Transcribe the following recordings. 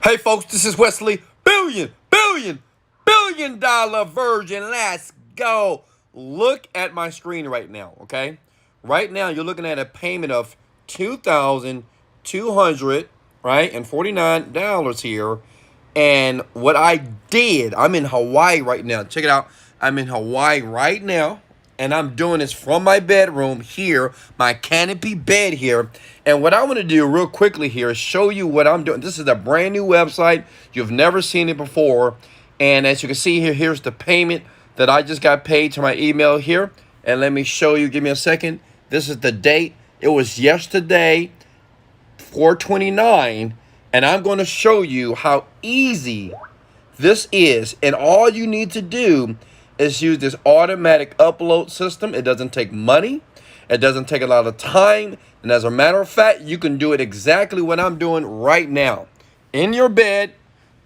Hey folks, this is Wesley, billion dollar virgin. Let's go. Look at my screen right now, okay? Right now you're looking at a payment of $2,200, right? And $49 here. And what I did, I'm in Hawaii right now. Check it out. I'm in Hawaii right now. And I'm doing this from my bedroom here, my canopy bed here. And what I want to do real quickly here is show you what I'm doing. This is a brand new website. You've never seen it before. And as you can see here, here's the payment that I just got paid to my email here. And let me show you. Give me a second. This is the date. It was yesterday, 4/29. And I'm going to show you how easy this is. And all you need to do is use this automatic upload system. It doesn't take money. It doesn't take a lot of time. And as a matter of fact, you can do it exactly what I'm doing right now. In your bed,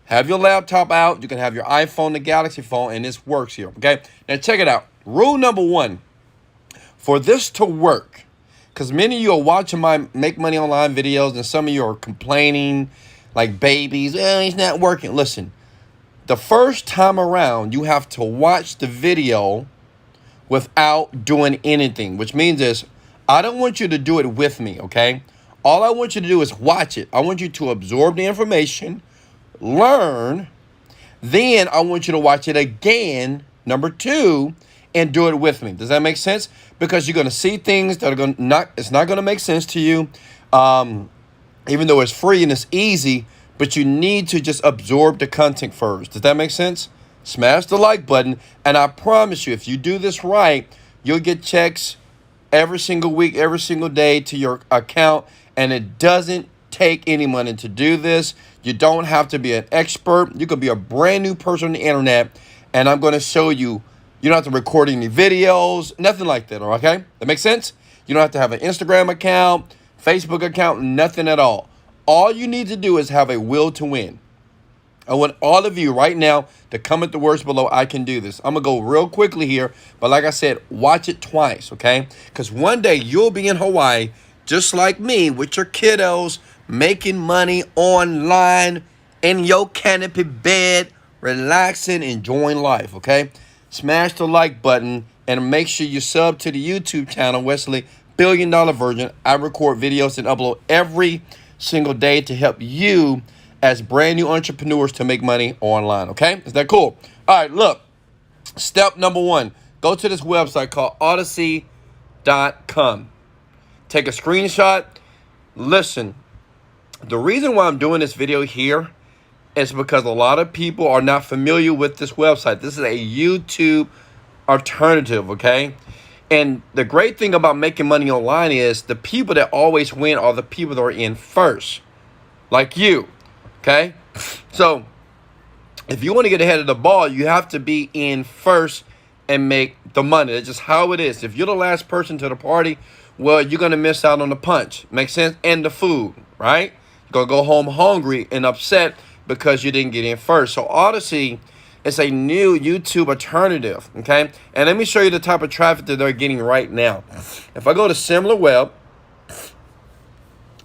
have your laptop out. You can have your iPhone, the Galaxy phone, and this works here, okay? Now check it out. Rule number one, for this to work, because many of you are watching my Make Money Online videos, and some of you are complaining like babies, it's not working. Listen. The first time around, you have to watch the video without doing anything, which means is I don't want you to do it with me, okay? All I want you to do is watch it. I want you to absorb the information, learn, then I want you to watch it again, number two, and do it with me. Does that make sense? Because you're going to see things that are going to it's not going to make sense to you, even though it's free and it's easy. But you need to just absorb the content first. Does that make sense? Smash the like button. And I promise you, if you do this right, you'll get checks every single week, every single day to your account. And it doesn't take any money to do this. You don't have to be an expert. You could be a brand new person on the internet. And I'm going to show you, you don't have to record any videos, nothing like that, okay? That makes sense? You don't have to have an Instagram account, Facebook account, nothing at all. All you need to do is have a will to win. I want all of you right now to comment the words below. I can do this. I'm going to go real quickly here. But like I said, watch it twice, okay? Because one day you'll be in Hawaii just like me with your kiddos making money online in your canopy bed, relaxing, enjoying life, okay? Smash the like button and make sure you sub to the YouTube channel, Wesley Billion Dollar Virgin. I record videos and upload every single day to help you as brand new entrepreneurs to make money online, okay? Is that cool? All right, look. Step number one, go to this website called Odyssey.com. Take a screenshot. Listen, the reason why I'm doing this video here is because a lot of people are not familiar with this website. This is a YouTube alternative, okay? And the great thing about making money online is the people that always win are the people that are in first, like you, okay? So if you want to get ahead of the ball, you have to be in first and make the money. That's just how it is. If you're the last person to the party, well, you're going to miss out on the punch. Make sense? And the food, right? You're going to go home hungry and upset because you didn't get in first. So Odyssey, it's a new YouTube alternative, okay? And let me show you the type of traffic that they're getting right now. If I go to SimilarWeb,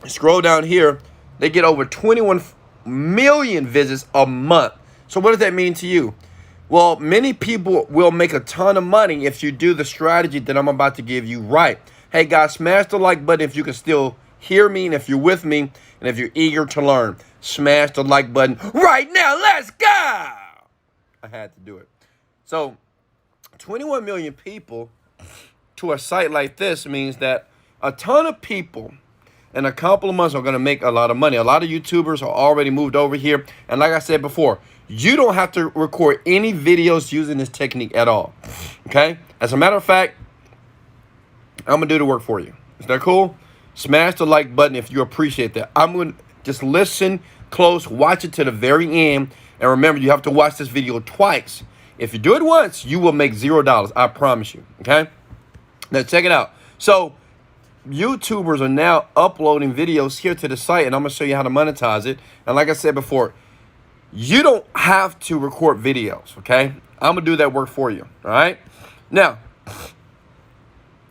scroll down here, they get over 21 million visits a month. So what does that mean to you? Well, many people will make a ton of money if you do the strategy that I'm about to give you right. Hey, guys, smash the like button if you can still hear me and if you're with me and if you're eager to learn. Smash the like button right now. Let's go! I had to do it. So 21 million people to a site like this means that a ton of people in a couple of months are going to make a lot of money. A lot of YouTubers are already moved over here. And like I said before, you don't have to record any videos using this technique at all. Okay? As a matter of fact, I'm going to do the work for you. Is that cool? Smash the like button if you appreciate that. I'm going to just listen close, watch it to the very end. And remember, you have to watch this video twice. If you do it once, you will make $0. I promise you, okay? Now, check it out. So, YouTubers are now uploading videos here to the site, and I'm going to show you how to monetize it. And like I said before, you don't have to record videos, okay? I'm going to do that work for you, all right? Now,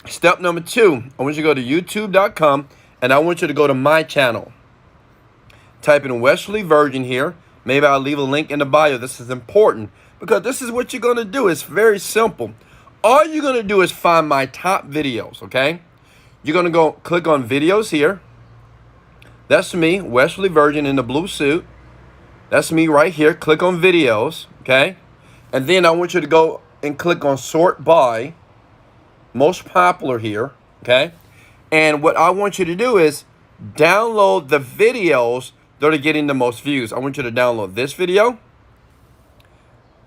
step number two, I want you to go to youtube.com, and I want you to go to my channel. Type in Wesley Virgin here. Maybe I'll leave a link in the bio. This is important because this is what you're going to do. It's very simple. All you're going to do is find my top videos, okay? You're going to go click on videos here. That's me, Wesley Virgin in the blue suit. That's me right here. Click on videos, okay? And then I want you to go and click on sort by most popular here, okay? And what I want you to do is download the videos that are getting the most views. I want you to download this video.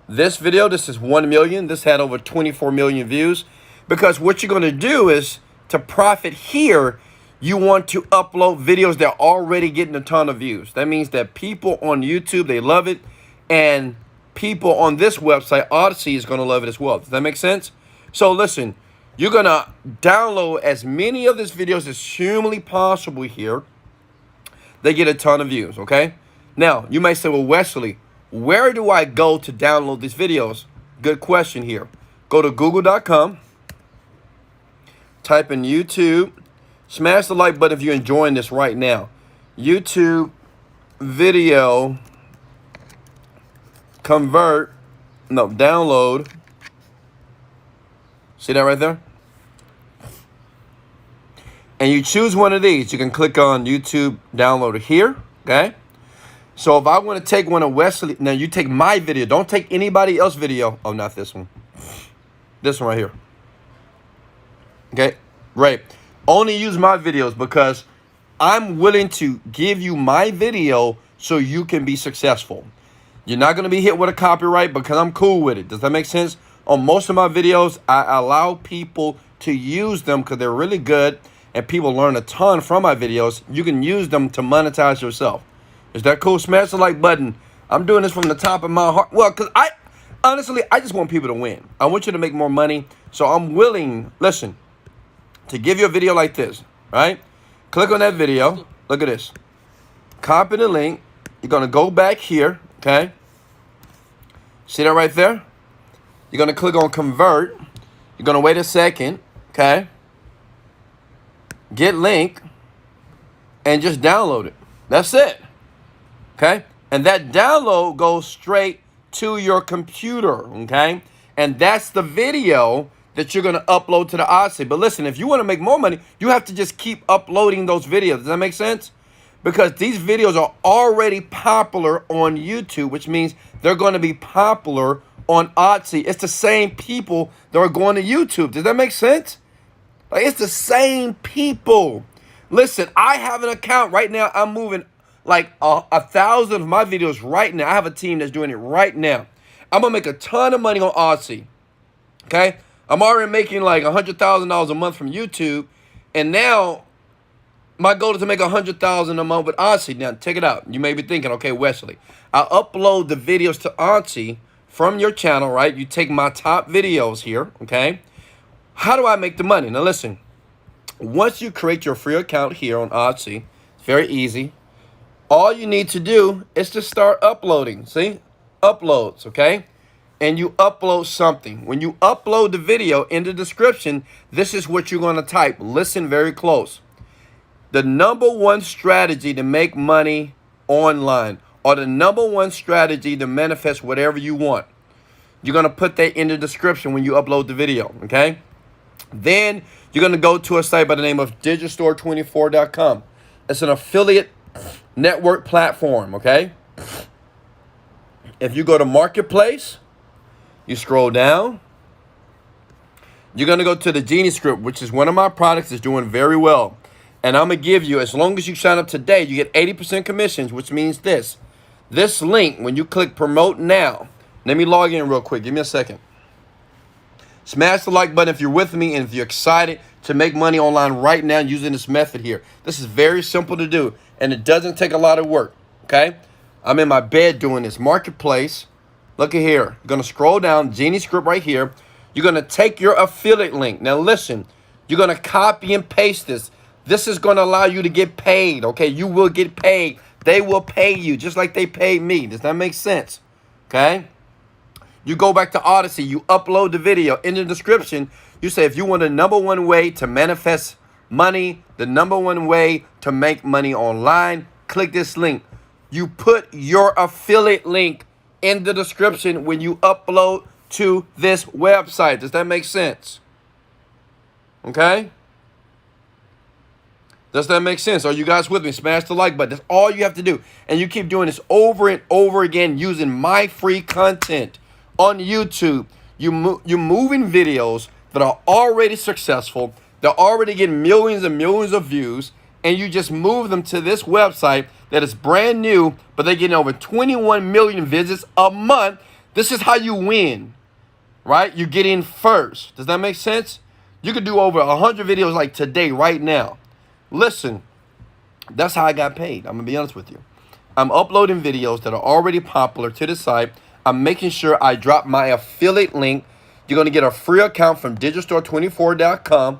This video, this is 1 million. This had over 24 million views. Because what you're going to do is to profit here, you want to upload videos that are already getting a ton of views. That means that people on YouTube, they love it. And people on this website, Odyssey, is going to love it as well. Does that make sense? So listen, you're going to download as many of these videos as humanly possible here. They get a ton of views, okay? Now, you may say, well, Wesley, where do I go to download these videos? Good question here. Go to google.com. Type in YouTube. Smash the like button if you're enjoying this right now. YouTube video download. See that right there? And you choose one of these. You can click on YouTube downloader here, okay? So if I want to take one of Wesley, now you take my video. Don't take anybody else's video. Oh, not this one. This one right here. Okay, right. Only use my videos because I'm willing to give you my video so you can be successful. You're not going to be hit with a copyright because I'm cool with it. Does that make sense? On most of my videos, I allow people to use them because they're really good and people learn a ton from my videos. You can use them to monetize yourself. Is that cool? Smash the like button. I'm doing this from the top of my heart. Well, because honestly, I just want people to win. I want you to make more money. So I'm willing, listen, to give you a video like this, right? Click on that video. Look at this. Copy the link. You're going to go back here, okay? See that right there? You're going to click on convert. You're going to wait a second, okay? Get link and just download it. That's it. Okay? And that download goes straight to your computer, okay? And that's the video that you're going to upload to the Odyssey. But listen, if you want to make more money, you have to just keep uploading those videos. Does that make sense? Because these videos are already popular on YouTube, which means they're going to be popular on Odyssey. It's the same people that are going to YouTube. Does that make sense? Like, it's the same people. Listen, I have an account right now. I'm moving like 1,000 of my videos right now. I have a team that's doing it right now. I'm going to make a ton of money on Odyssey. Okay? I'm already making like $100,000 a month from YouTube. And now my goal is to make $100,000 a month with Odyssey. Now, check it out. You may be thinking, okay, Wesley, I upload the videos to Odyssey from your channel, right? You take my top videos here, okay? How do I make the money? Now, listen. Once you create your free account here on Odyssey, it's very easy. All you need to do is to start uploading. See? Uploads, okay? And you upload something. When you upload the video in the description, this is what you're going to type. Listen very close. The #1 strategy to make money online, or the #1 strategy to manifest whatever you want. You're going to put that in the description when you upload the video, okay? Then you're going to go to a site by the name of digitalstore24.com. It's an affiliate network platform, okay? If you go to Marketplace, you scroll down. You're going to go to the Genie Script, which is one of my products that's doing very well. And I'm going to give you, as long as you sign up today, you get 80% commissions, which means this. This link, when you click Promote Now, let me log in real quick. Give me a second. Smash the like button if you're with me and if you're excited to make money online right now using this method here. This is very simple to do, and it doesn't take a lot of work, okay? I'm in my bed doing this. Marketplace. Look at here. You're going to scroll down, Genie Script right here. You're going to take your affiliate link. Now, listen. You're going to copy and paste this. This is going to allow you to get paid, okay? You will get paid. They will pay you just like they paid me. Does that make sense? Okay? You go back to Odyssey. You upload the video. In the description, you say if you want the #1 way to manifest money, the #1 way to make money online, click this link. you put your affiliate link in the description when you upload to this website. Does that make sense? Okay? Does that make sense? Are you guys with me? Smash the like button. That's all you have to do. And you keep doing this over and over again using my free content on YouTube. You're moving videos that are already successful. They're already getting millions and millions of views. And you just move them to this website that is brand new, but they're getting over 21 million visits a month. This is how you win, right? You get in first. Does that make sense? You could do over 100 videos like today, right now. Listen, that's how I got paid. I'm going to be honest with you. I'm uploading videos that are already popular to the site. I'm making sure I drop my affiliate link. You're going to get a free account from digitalstore24.com,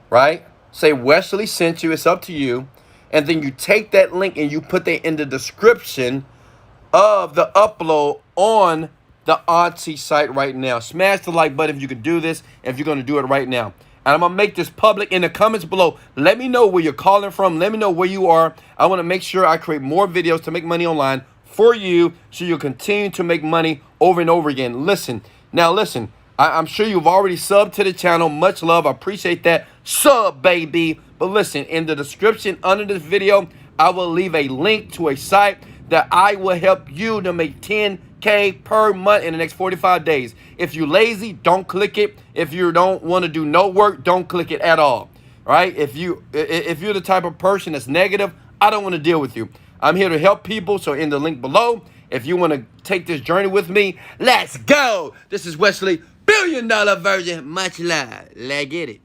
right? Say Wesley sent you. It's up to you. And then you take that link and you put that in the description of the upload on the Odyssey site right now. Smash the like button if you can do this, if you're going to do it right now. And I'm going to make this public in the comments below. Let me know where you're calling from. Let me know where you are. I want to make sure I create more videos to make money online for you so you'll continue to make money over and over again. Listen. I'm sure you've already subbed to the channel. Much love. I appreciate that. Sub, baby. But listen, in the description under this video, I will leave a link to a site that I will help you to make 10K per month in the next 45 days. If you're lazy, don't click it. If you don't want to do no work, don't click it at all. Right? If you're the type of person that's negative, I don't want to deal with you. I'm here to help people. So in the link below, if you want to take this journey with me, let's go. This is Wesley, $1 billion Virgin. Much love. Let's get it.